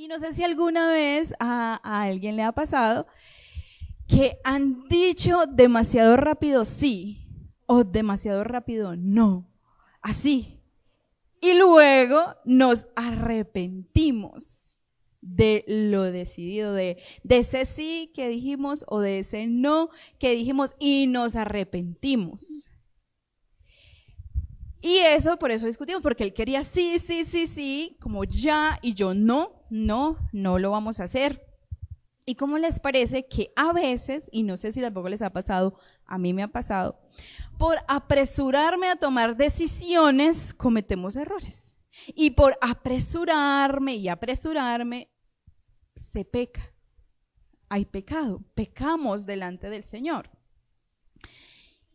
Y no sé si alguna vez a alguien le ha pasado que han dicho demasiado rápido sí o demasiado rápido no, así. Y luego nos arrepentimos de lo decidido, de ese sí que dijimos o de ese no que dijimos y nos arrepentimos. Y eso, por eso discutimos, porque él quería sí, sí, sí, sí, como ya, y yo no lo vamos a hacer. ¿Y cómo les parece que a veces, y no sé si tampoco les ha pasado, a mí me ha pasado, por apresurarme a tomar decisiones, cometemos errores? Y por apresurarme y apresurarme, se peca. Hay pecado, pecamos delante del Señor.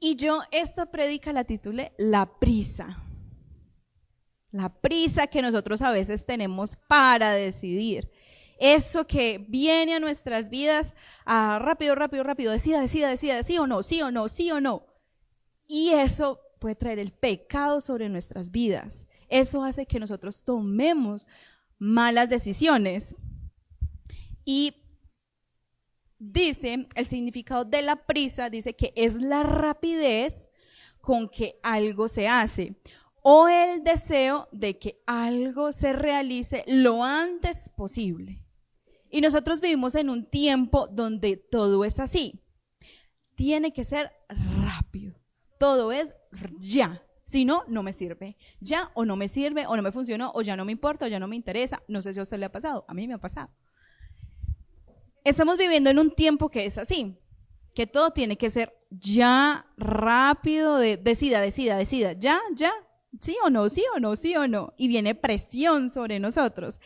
Y yo esta prédica la titulé La prisa. La prisa que nosotros a veces tenemos para decidir. Eso que viene a nuestras vidas rápido, rápido, rápido, decida, sí o no, sí o no, sí o no. Y eso puede traer el pecado sobre nuestras vidas. Eso hace que nosotros tomemos malas decisiones. Y dice, el significado de la prisa, dice que es la rapidez con que algo se hace o el deseo de que algo se realice lo antes posible. Y nosotros vivimos en un tiempo donde todo es así. Tiene que ser rápido. Todo es ya. Si no, no me sirve. Ya o no me sirve o no me funcionó o ya no me importa o ya no me interesa. No sé si a usted le ha pasado. A mí me ha pasado. Estamos viviendo en un tiempo que es así, que todo tiene que ser ya, rápido, decida, ya, sí o no, sí o no, sí o no, y viene presión sobre nosotros.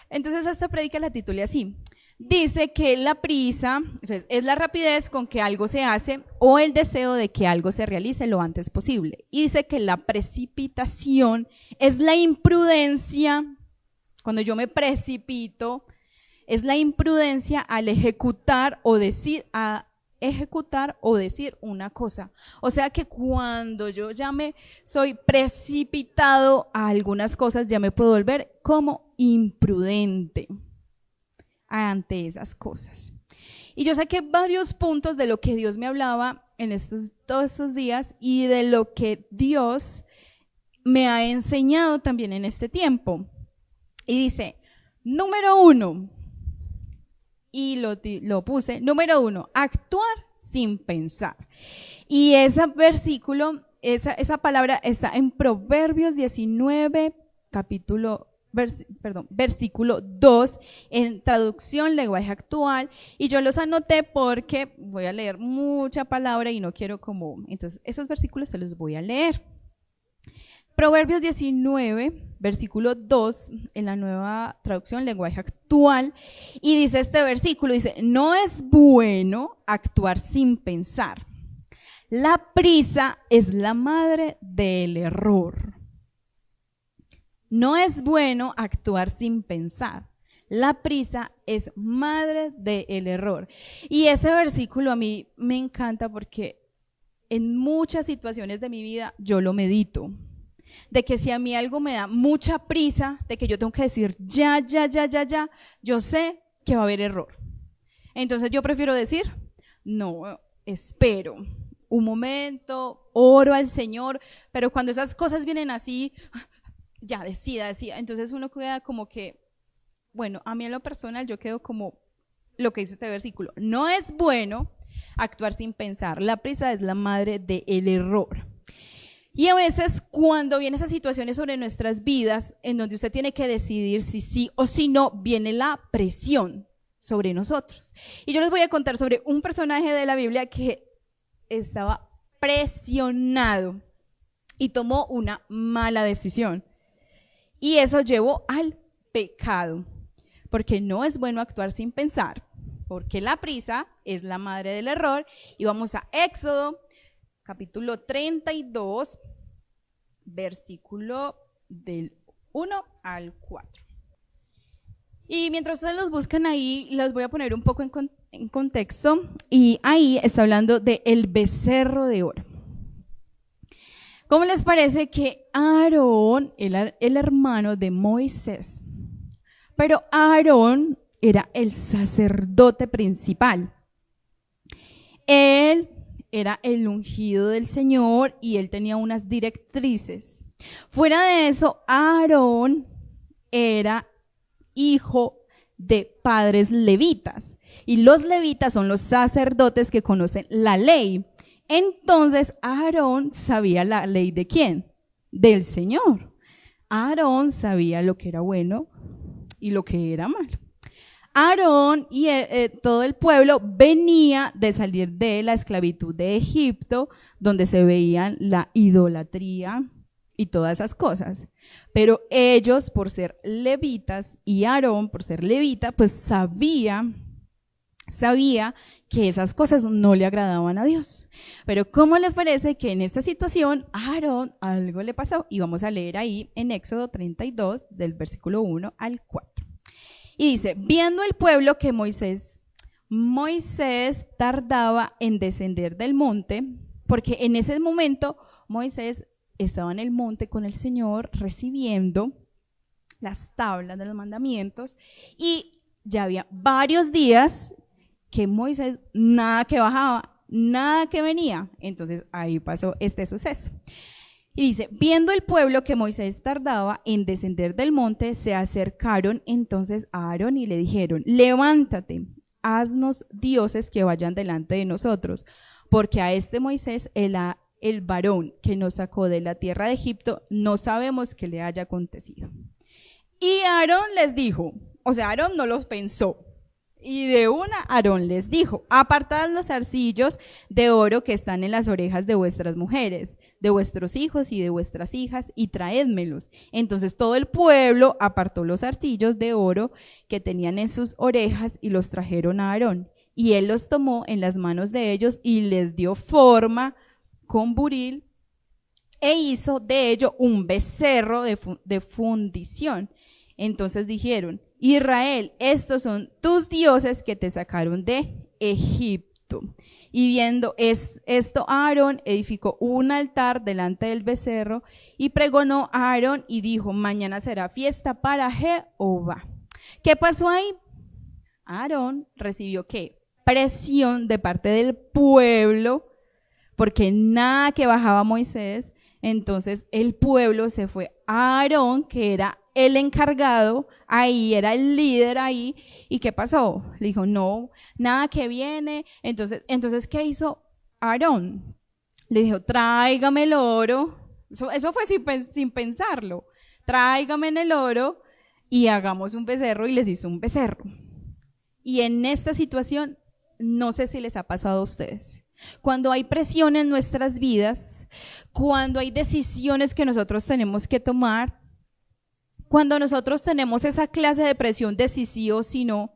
Entonces esta prédica la titulé así, dice que la prisa es la rapidez con que algo se hace o el deseo de que algo se realice lo antes posible, y dice que la precipitación es la imprudencia, cuando yo me precipito, es la imprudencia al ejecutar o decir una cosa. O sea que cuando yo ya me soy precipitado a algunas cosas, ya me puedo volver como imprudente ante esas cosas. Y yo saqué varios puntos de lo que Dios me hablaba en todos estos días y de lo que Dios me ha enseñado también en este tiempo. Y dice, número 1, y lo puse, número 1, actuar sin pensar. Y ese versículo, esa palabra está en Proverbios 19, versículo 2, en traducción lenguaje actual, y yo los anoté porque voy a leer mucha palabra y no quiero entonces esos versículos se los voy a leer. Proverbios 19, versículo 2, en la nueva traducción, lenguaje actual, y dice este versículo, dice, no es bueno actuar sin pensar. La prisa es la madre del error. No es bueno actuar sin pensar. La prisa es madre del error. Y ese versículo a mí me encanta porque en muchas situaciones de mi vida yo lo medito. De que si a mí algo me da mucha prisa, de que yo tengo que decir ya, yo sé que va a haber error. Entonces yo prefiero decir, no, espero un momento, oro al Señor, pero cuando esas cosas vienen así, ya decida. Entonces uno queda como que, bueno, a mí en lo personal yo quedo como lo que dice este versículo, no es bueno actuar sin pensar, la prisa es la madre del error. Y a veces cuando vienen esas situaciones sobre nuestras vidas, en donde usted tiene que decidir si sí o si no, viene la presión sobre nosotros. Y yo les voy a contar sobre un personaje de la Biblia que estaba presionado y tomó una mala decisión. Y eso llevó al pecado, porque no es bueno actuar sin pensar, porque la prisa es la madre del error. Y vamos a Éxodo capítulo 32, versículo del 1 al 4. Y mientras ustedes los buscan ahí, los voy a poner un poco en contexto. Y ahí está hablando de el becerro de oro. ¿Cómo les parece que Aarón, el hermano de Moisés, Pero Aarón era el sacerdote principal. Él era el ungido del Señor y él tenía unas directrices. Fuera de eso, Aarón era hijo de padres levitas. Y los levitas son los sacerdotes que conocen la ley. Entonces, Aarón sabía la ley ¿de quién? Del Señor. Aarón sabía lo que era bueno y lo que era malo. Aarón y todo el pueblo venía de salir de la esclavitud de Egipto, donde se veían la idolatría y todas esas cosas. Pero ellos, por ser levitas, y Aarón, por ser levita, pues sabía que esas cosas no le agradaban a Dios. Pero ¿cómo le parece que en esta situación a Aarón algo le pasó? Y vamos a leer ahí en Éxodo 32, del versículo 1 al 4. Y dice, viendo el pueblo que Moisés tardaba en descender del monte, porque en ese momento Moisés estaba en el monte con el Señor recibiendo las tablas de los mandamientos y ya había varios días que Moisés nada que bajaba, nada que venía. Entonces ahí pasó este suceso. Y dice, viendo el pueblo que Moisés tardaba en descender del monte, se acercaron entonces a Aarón y le dijeron, levántate, haznos dioses que vayan delante de nosotros, porque a este Moisés, el varón que nos sacó de la tierra de Egipto, no sabemos qué le haya acontecido. Y Aarón les dijo, o sea, Aarón no los pensó. Y de una, Aarón les dijo, apartad los zarcillos de oro que están en las orejas de vuestras mujeres, de vuestros hijos y de vuestras hijas, y traédmelos. Entonces todo el pueblo apartó los zarcillos de oro que tenían en sus orejas y los trajeron a Aarón. Y él los tomó en las manos de ellos y les dio forma con buril e hizo de ello un becerro de fundición. Entonces dijeron, Israel, estos son tus dioses que te sacaron de Egipto. Y viendo esto, Aarón edificó un altar delante del becerro y pregonó a Aarón y dijo, mañana será fiesta para Jehová. ¿Qué pasó ahí? Aarón recibió ¿qué? Presión de parte del pueblo, porque nada que bajaba Moisés. Entonces el pueblo se fue a Aarón, que era el encargado ahí, era el líder ahí. ¿Y qué pasó? Le dijo, no, nada que viene. Entonces ¿qué hizo Aarón? Le dijo, tráigame el oro. Eso fue sin pensarlo. Tráigame el oro y hagamos un becerro, y les hizo un becerro. Y en esta situación, no sé si les ha pasado a ustedes. Cuando hay presión en nuestras vidas, cuando hay decisiones que nosotros tenemos que tomar, cuando nosotros tenemos esa clase de presión de si sí o si no,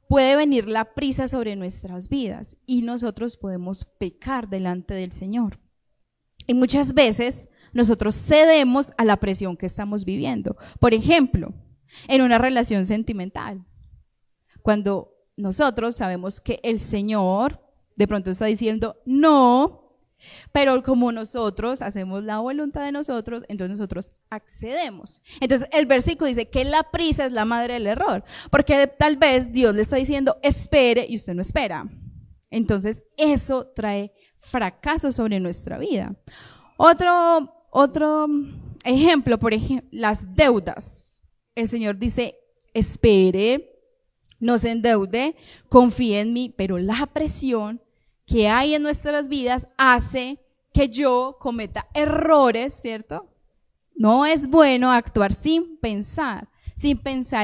puede venir la prisa sobre nuestras vidas y nosotros podemos pecar delante del Señor. Y muchas veces nosotros cedemos a la presión que estamos viviendo. Por ejemplo, en una relación sentimental, cuando nosotros sabemos que el Señor de pronto está diciendo no, pero como nosotros hacemos la voluntad de nosotros, entonces nosotros accedemos. Entonces el versículo dice que la prisa es la madre del error, porque tal vez Dios le está diciendo espere y usted no espera. Entonces eso trae fracaso sobre nuestra vida. Otro ejemplo, por ejemplo, las deudas. El Señor dice espere, no se endeude, confíe en mí, pero la presión que hay en nuestras vidas hace que yo cometa errores, ¿cierto? No es bueno actuar sin pensar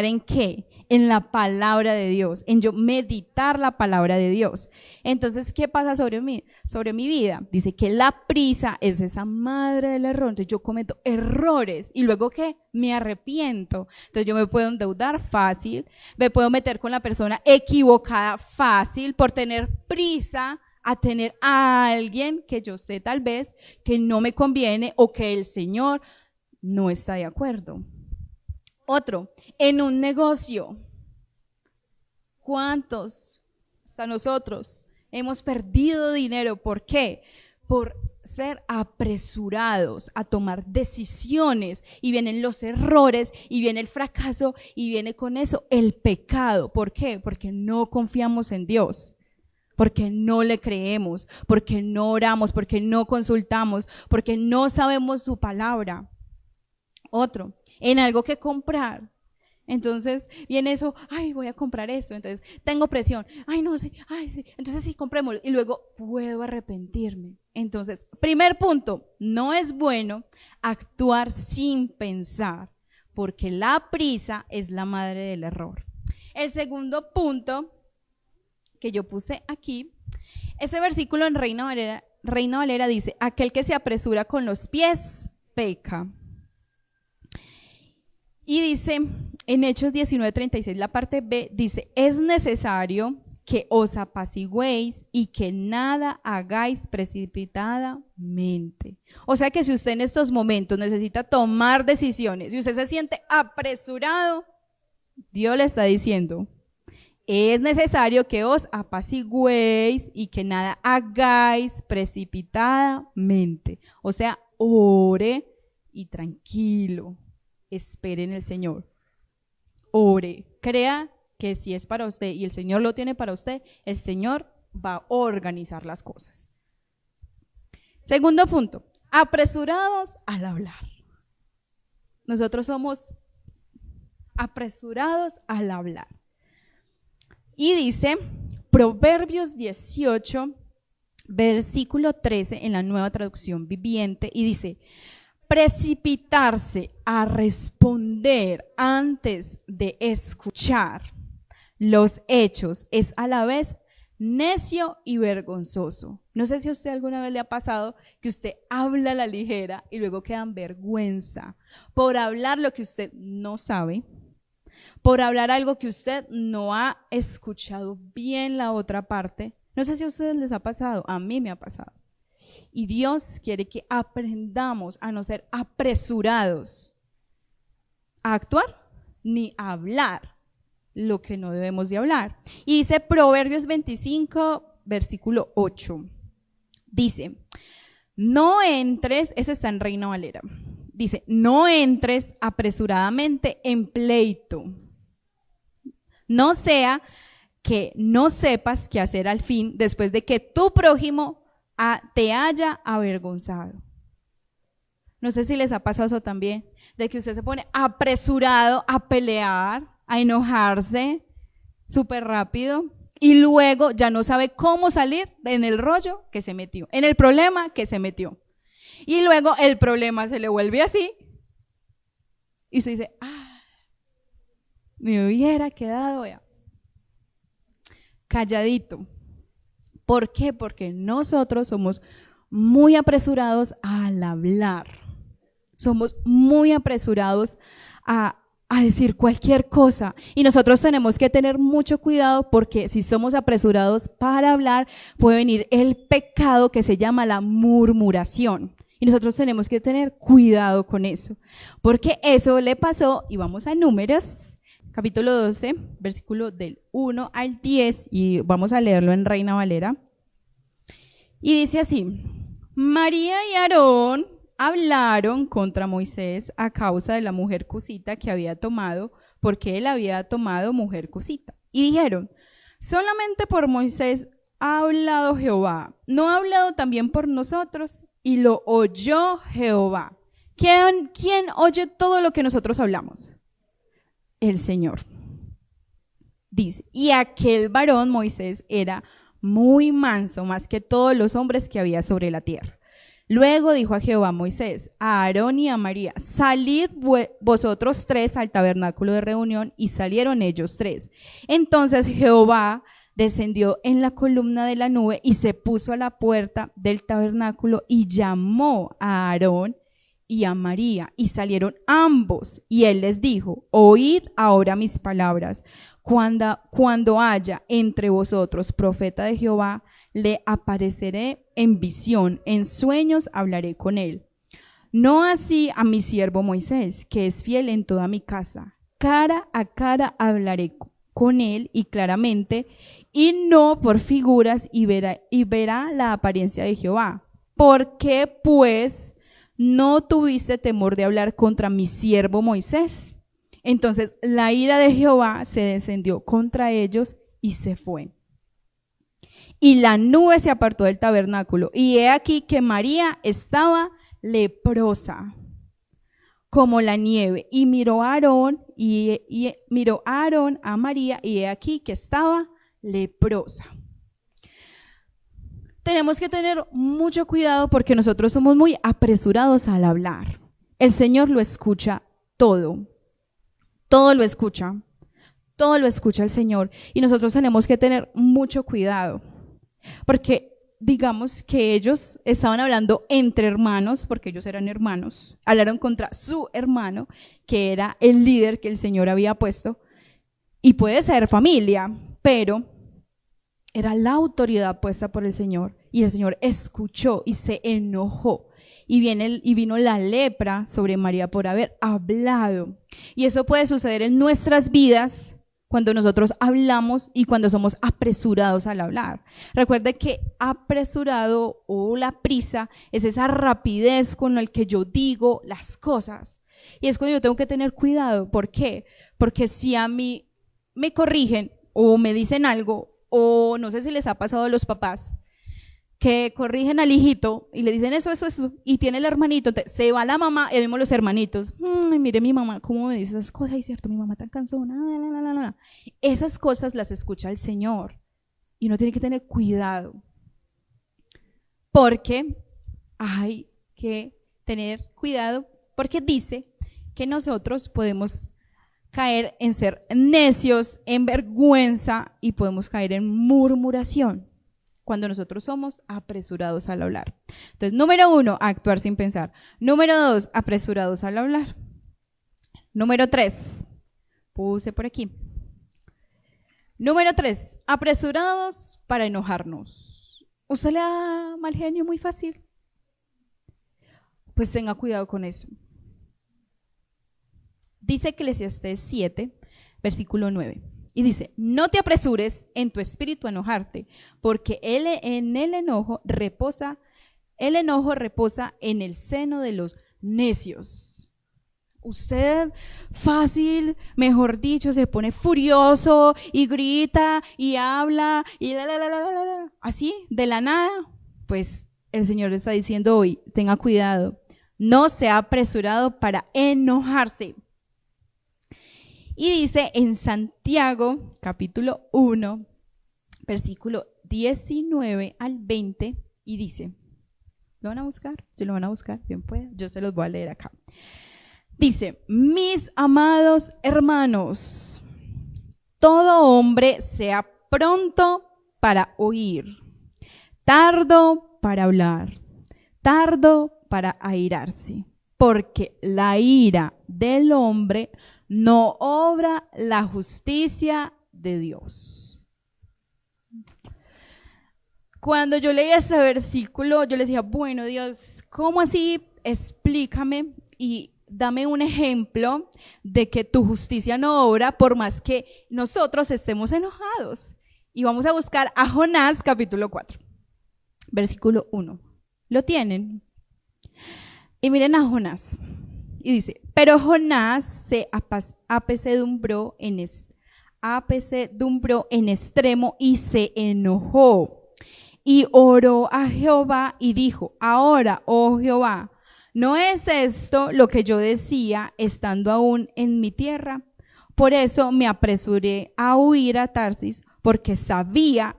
en qué, en la palabra de Dios, en yo meditar la palabra de Dios. Entonces, ¿qué pasa sobre mi vida? Dice que la prisa es esa madre del error. Entonces yo cometo errores y luego ¿qué? Me arrepiento. Entonces yo me puedo endeudar fácil, me puedo meter con la persona equivocada fácil por tener prisa a tener a alguien que yo sé tal vez que no me conviene o que el Señor no está de acuerdo. Otro, en un negocio, ¿cuántos, hasta nosotros, hemos perdido dinero? ¿Por qué? por ser apresurados a tomar decisiones, y vienen los errores y viene el fracaso y viene con eso el pecado. ¿Por qué? Porque no confiamos en Dios, porque no le creemos, porque no oramos, porque no consultamos, porque no sabemos su palabra. Otro, en algo que comprar. Entonces viene eso, ay, voy a comprar esto, entonces tengo presión, ay, no, sí, ay, sí, entonces sí, comprémoslo, y luego puedo arrepentirme. Entonces, primer punto, no es bueno actuar sin pensar, porque la prisa es la madre del error. El segundo punto que yo puse aquí, ese versículo en Reina Valera dice, aquel que se apresura con los pies, peca. Y dice, en Hechos 19:36, la parte B, dice, es necesario que os apaciguéis y que nada hagáis precipitadamente. O sea que si usted en estos momentos necesita tomar decisiones y usted se siente apresurado, Dios le está diciendo, es necesario que os apaciguéis y que nada hagáis precipitadamente. O sea, ore y tranquilo. Espere en el Señor, ore, crea que si es para usted y el Señor lo tiene para usted, el Señor va a organizar las cosas. Segundo punto, apresurados al hablar. Nosotros somos apresurados al hablar. Y dice, Proverbios 18, versículo 13 en la Nueva Traducción Viviente, y dice, precipitarse a responder antes de escuchar los hechos es a la vez necio y vergonzoso. No sé si a usted alguna vez le ha pasado que usted habla a la ligera y luego queda en vergüenza por hablar lo que usted no sabe, por hablar algo que usted no ha escuchado bien la otra parte. No sé si a ustedes les ha pasado, a mí me ha pasado. Y Dios quiere que aprendamos a no ser apresurados a actuar ni a hablar lo que no debemos de hablar. Y dice Proverbios 25, versículo 8. Dice, no entres, ese está en Reina Valera, dice, no entres apresuradamente en pleito, no sea que no sepas qué hacer al fin después de que tu prójimo te haya avergonzado. No sé si les ha pasado eso también, de que usted se pone apresurado a pelear, a enojarse súper rápido y luego ya no sabe cómo salir en el rollo que se metió, en el problema que se metió. Y luego el problema se le vuelve así y usted dice, me hubiera quedado ya calladito. ¿Por qué? Porque nosotros somos muy apresurados al hablar. Somos muy apresurados a decir cualquier cosa. Y nosotros tenemos que tener mucho cuidado porque si somos apresurados para hablar, puede venir el pecado que se llama la murmuración. Y nosotros tenemos que tener cuidado con eso. Porque eso le pasó, y vamos a Números, capítulo 12, versículo del 1 al 10, y vamos a leerlo en Reina Valera. Y dice así, María y Aarón hablaron contra Moisés a causa de la mujer cusita que había tomado, porque él había tomado mujer cusita. Y dijeron, solamente por Moisés ha hablado Jehová, ¿no ha hablado también por nosotros? Y lo oyó Jehová. ¿Quién oye todo lo que nosotros hablamos? El Señor. Dice, y aquel varón Moisés era muy manso, más que todos los hombres que había sobre la tierra. Luego dijo a Jehová a Moisés, a Aarón y a María, salid vosotros tres al tabernáculo de reunión, y salieron ellos tres. Entonces Jehová descendió en la columna de la nube y se puso a la puerta del tabernáculo y llamó a Aarón y a María, y salieron ambos, y él les dijo, oíd ahora mis palabras. Cuando haya entre vosotros profeta de Jehová, le apareceré en visión, en sueños hablaré con él. No así a mi siervo Moisés, que es fiel en toda mi casa. Cara a cara hablaré con él y claramente, y no por figuras, y verá la apariencia de Jehová. ¿por qué pues no tuviste temor de hablar contra mi siervo Moisés? Entonces la ira de Jehová se descendió contra ellos y se fue. Y la nube se apartó del tabernáculo, y he aquí que María estaba leprosa, como la nieve. Y miró a Aarón, miró a Aarón a María, y he aquí que estaba leprosa. Tenemos que tener mucho cuidado porque nosotros somos muy apresurados al hablar. El Señor lo escucha todo. Todo lo escucha el Señor, y nosotros tenemos que tener mucho cuidado, porque digamos que ellos estaban hablando entre hermanos, porque ellos eran hermanos, hablaron contra su hermano, que era el líder que el Señor había puesto, y puede ser familia, pero era la autoridad puesta por el Señor, y el Señor escuchó y se enojó. Y vino la lepra sobre María por haber hablado. Y eso puede suceder en nuestras vidas cuando nosotros hablamos y cuando somos apresurados al hablar. Recuerde que apresurado o la prisa es esa rapidez con la que yo digo las cosas. Y es cuando yo tengo que tener cuidado. ¿Por qué? Porque si a mí me corrigen o me dicen algo, o no sé si les ha pasado a los papás, que corrigen al hijito y le dicen eso, y tiene el hermanito, entonces se va la mamá y vemos los hermanitos, mire mi mamá cómo me dice esas cosas, y cierto, mi mamá tan cansona, esas cosas las escucha el Señor, y uno tiene que tener cuidado, porque hay que tener cuidado, porque dice que nosotros podemos caer en ser necios, en vergüenza, y podemos caer en murmuración cuando nosotros somos apresurados al hablar. Entonces, número 1, actuar sin pensar. Número 2, apresurados al hablar. Número 3, puse por aquí. Número 3, apresurados para enojarnos. ¿Usted le da mal genio muy fácil? Pues tenga cuidado con eso. Dice Eclesiastés 7, versículo 9. Y dice, no te apresures en tu espíritu a enojarte, porque en el enojo reposa en el seno de los necios. Usted fácil, mejor dicho, se pone furioso y grita y habla y así, de la nada. Pues el Señor le está diciendo hoy, tenga cuidado, no sea apresurado para enojarse. Y dice en Santiago, capítulo 1, versículo 19 al 20, y dice, ¿lo van a buscar? ¿Sí lo van a buscar? Bien puede, yo se los voy a leer acá. Dice, mis amados hermanos, todo hombre sea pronto para oír, tardo para hablar, tardo para airarse, porque la ira del hombre no obra la justicia de Dios. Cuando yo leía ese versículo, yo le decía, bueno, Dios, ¿cómo así? Explícame y dame un ejemplo de que tu justicia no obra por más que nosotros estemos enojados. Y vamos a buscar a Jonás, capítulo 4, versículo 1. ¿Lo tienen? Y miren a Jonás. Y dice, pero Jonás se apesadumbró en extremo y se enojó. Y oró a Jehová y dijo, ahora, oh Jehová, ¿no es esto lo que yo decía estando aún en mi tierra? Por eso me apresuré a huir a Tarsis, porque sabía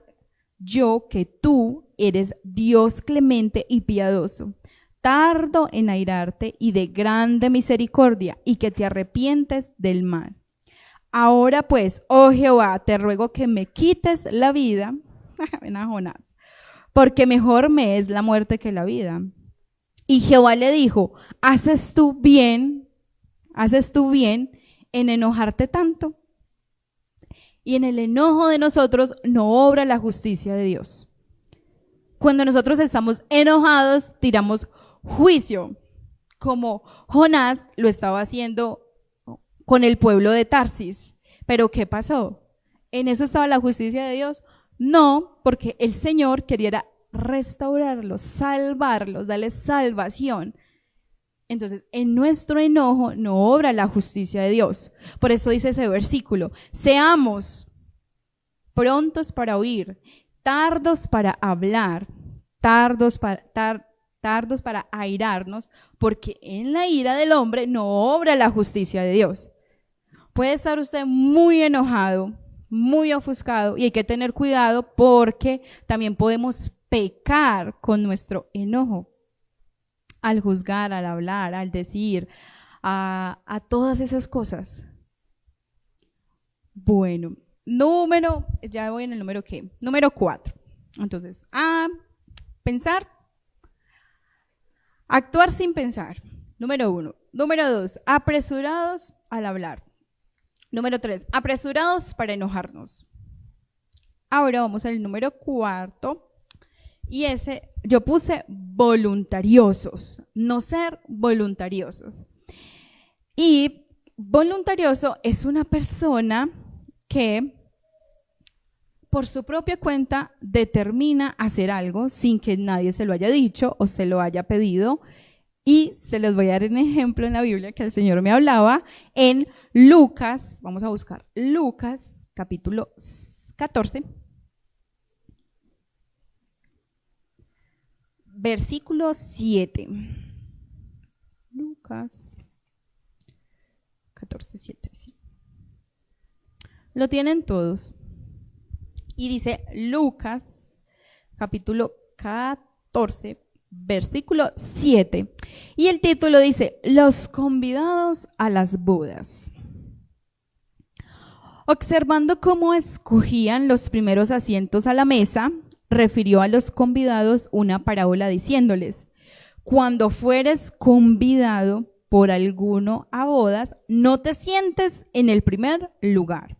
yo que tú eres Dios clemente y piadoso, tardo en airarte y de grande misericordia, y que te arrepientes del mal. Ahora pues, oh Jehová, te ruego que me quites la vida, ven a Jonás, porque mejor me es la muerte que la vida. Y Jehová le dijo, ¿haces tú bien en enojarte tanto? Y en el enojo de nosotros no obra la justicia de Dios. Cuando nosotros estamos enojados, tiramos juicio, como Jonás lo estaba haciendo con el pueblo de Tarsis. Pero ¿qué pasó? ¿En eso estaba la justicia de Dios? No, porque el Señor quería restaurarlos, salvarlos, darles salvación. Entonces, en nuestro enojo no obra la justicia de Dios. Por eso dice ese versículo: seamos prontos para oír, tardos para hablar, tardos para airarnos, porque en la ira del hombre no obra la justicia de Dios. Puede estar usted muy enojado, muy ofuscado, y hay que tener cuidado porque también podemos pecar con nuestro enojo al juzgar, al hablar, al decir, a todas esas cosas. Bueno, ya voy en el número ¿qué? Número 4. Entonces, pensar, actuar sin pensar. Número 1. Número 2, apresurados al hablar. Número 3, apresurados para enojarnos. Ahora vamos al número 4. Y ese, yo puse voluntariosos, no ser voluntariosos. Y voluntarioso es una persona que por su propia cuenta determina hacer algo sin que nadie se lo haya dicho o se lo haya pedido. Y se les voy a dar un ejemplo en la Biblia que el Señor me hablaba en Lucas. Vamos a buscar Lucas capítulo 14. Versículo 7. Lucas 14, 7. Sí. Lo tienen todos. Y dice Lucas, capítulo 14, versículo 7. Y el título dice: los convidados a las bodas. Observando cómo escogían los primeros asientos a la mesa, refirió a los convidados una parábola diciéndoles: cuando fueres convidado por alguno a bodas, no te sientes en el primer lugar,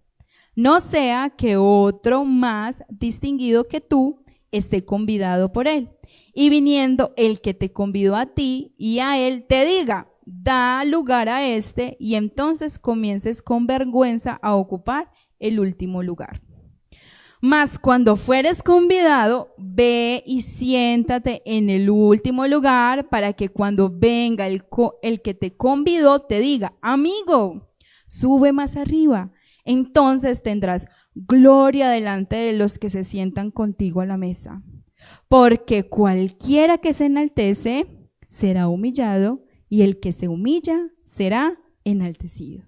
no sea que otro más distinguido que tú esté convidado por él, y viniendo el que te convidó a ti y a él te diga: da lugar a este, y entonces comiences con vergüenza a ocupar el último lugar. Mas cuando fueres convidado, ve y siéntate en el último lugar, para que cuando venga el que te convidó te diga: amigo, sube más arriba. Entonces tendrás gloria delante de los que se sientan contigo a la mesa. Porque cualquiera que se enaltece será humillado, y el que se humilla será enaltecido.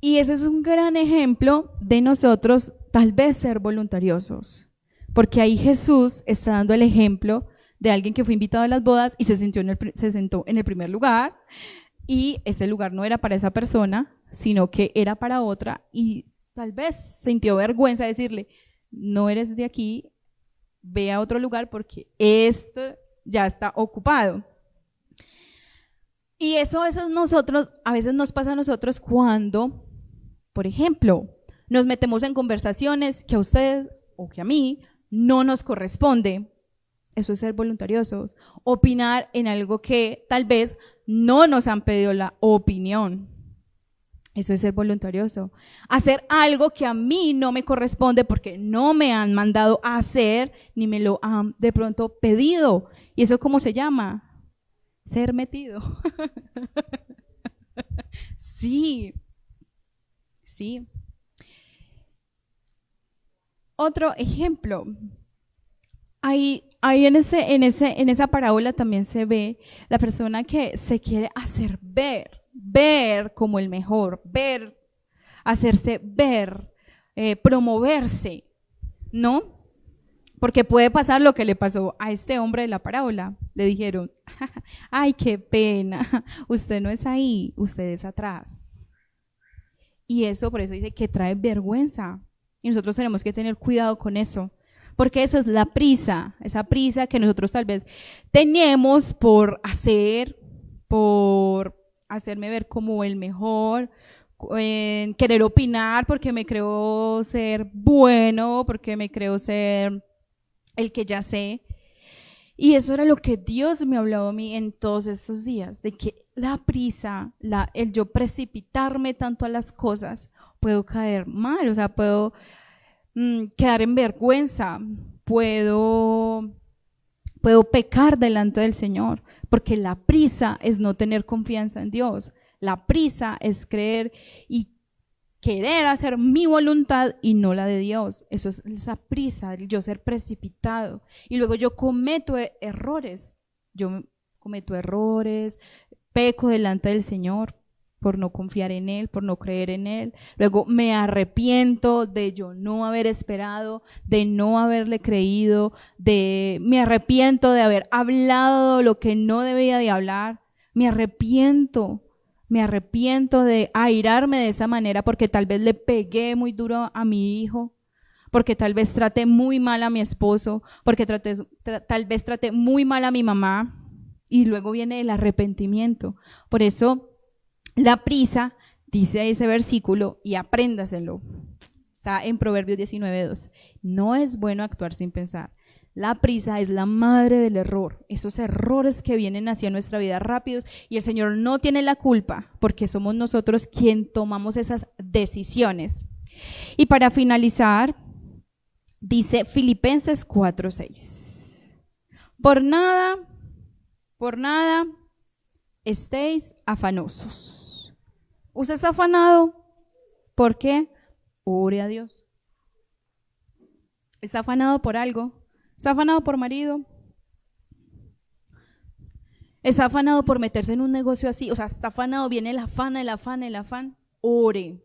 Y ese es un gran ejemplo de nosotros tal vez ser voluntariosos, porque ahí Jesús está dando el ejemplo de alguien que fue invitado a las bodas y se sentó en el primer lugar, y ese lugar no era para esa persona, sino que era para otra, y tal vez sintió vergüenza de decirle: no eres de aquí, ve a otro lugar porque esto ya está ocupado. Y eso a veces nos pasa a nosotros cuando, por ejemplo, nos metemos en conversaciones que a usted o que a mí no nos corresponde. Eso es ser voluntariosos. Opinar en algo que tal vez no nos han pedido la opinión. Eso es ser voluntarioso. Hacer algo que a mí no me corresponde porque no me han mandado a hacer ni me lo han de pronto pedido. ¿Y eso cómo se llama? Ser metido. Sí. Sí. Otro ejemplo. Ahí en esa parábola también se ve la persona que se quiere hacer ver como el mejor, hacerse ver, promoverse, ¿no? Porque puede pasar lo que le pasó a este hombre de la parábola. Le dijeron: ay, qué pena, usted no es ahí, usted es atrás. Y eso, por eso dice que trae vergüenza. Y nosotros tenemos que tener cuidado con eso, porque eso es la prisa, esa prisa que nosotros tal vez tenemos por hacerme ver como el mejor, querer opinar porque me creo ser bueno, porque me creo ser el que ya sé. Y eso era lo que Dios me hablaba a mí en todos estos días, de que la prisa, el yo precipitarme tanto a las cosas, puedo caer mal, o sea, puedo quedar en vergüenza, puedo pecar delante del Señor, porque la prisa es no tener confianza en Dios. La prisa es creer y querer hacer mi voluntad y no la de Dios. Eso es esa prisa, el yo ser precipitado. Y luego yo cometo errores. Peco delante del Señor por no confiar en Él, por no creer en Él. Luego me arrepiento de yo no haber esperado, de no haberle creído, me arrepiento de haber hablado lo que no debía de hablar. Me arrepiento de airarme de esa manera porque tal vez le pegué muy duro a mi hijo, porque tal vez traté muy mal a mi esposo, porque tal vez traté muy mal a mi mamá, y luego viene el arrepentimiento. Por eso la prisa, dice ese versículo, y apréndaselo, está en Proverbios 19:2, no es bueno actuar sin pensar. La prisa es la madre del error, esos errores que vienen hacia nuestra vida rápidos, y el Señor no tiene la culpa porque somos nosotros quien tomamos esas decisiones. Y para finalizar, dice Filipenses 4:6, por nada estéis afanosos. ¿Usted está afanado? ¿Por qué? Ore a Dios. ¿Está afanado por algo? ¿Está afanado por marido? ¿Está afanado por meterse en un negocio así? O sea, está afanado, viene el afán. Ore.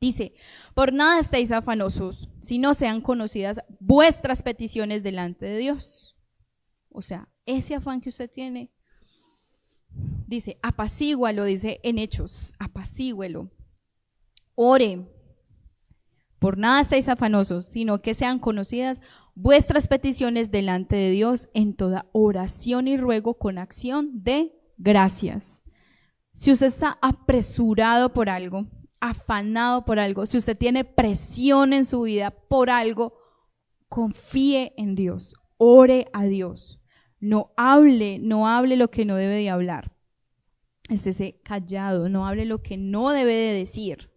Dice, por nada estéis afanosos, si no sean conocidas vuestras peticiones delante de Dios. O sea, ese afán que usted tiene, dice, apacígualo, dice en Hechos, apacíguelo. Ore. Por nada estéis afanosos, sino que sean conocidas vuestras peticiones delante de Dios en toda oración y ruego con acción de gracias. Si usted está apresurado por algo, afanado por algo, si usted tiene presión en su vida por algo, confíe en Dios, ore a Dios. No hable lo que no debe de hablar. Estése callado, no hable lo que no debe de decir.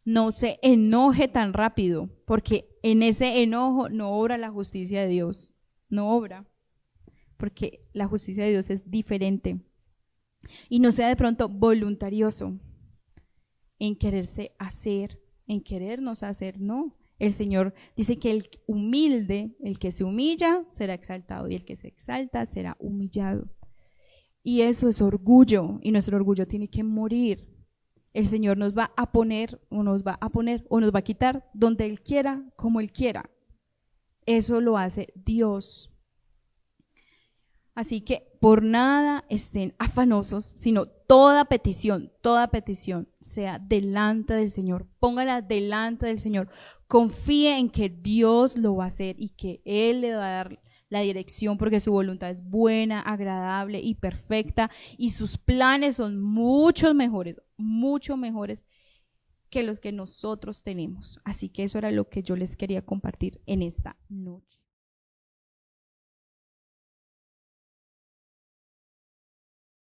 No se enoje tan rápido, porque en ese enojo no obra la justicia de Dios, no obra, porque la justicia de Dios es diferente. Y no sea de pronto voluntarioso en quererse hacer, en querernos hacer, no. El Señor dice que el humilde, el que se humilla, será exaltado, y el que se exalta será humillado. Y eso es orgullo, y nuestro orgullo tiene que morir. El Señor nos va a poner o nos va a quitar donde Él quiera, como Él quiera. Eso lo hace Dios. Así que por nada estén afanosos, sino toda petición sea delante del Señor. Póngala delante del Señor. Confíe en que Dios lo va a hacer y que Él le va a dar la dirección, porque su voluntad es buena, agradable y perfecta, y sus planes son mucho mejores que los que nosotros tenemos. Así que eso era lo que yo les quería compartir en esta noche.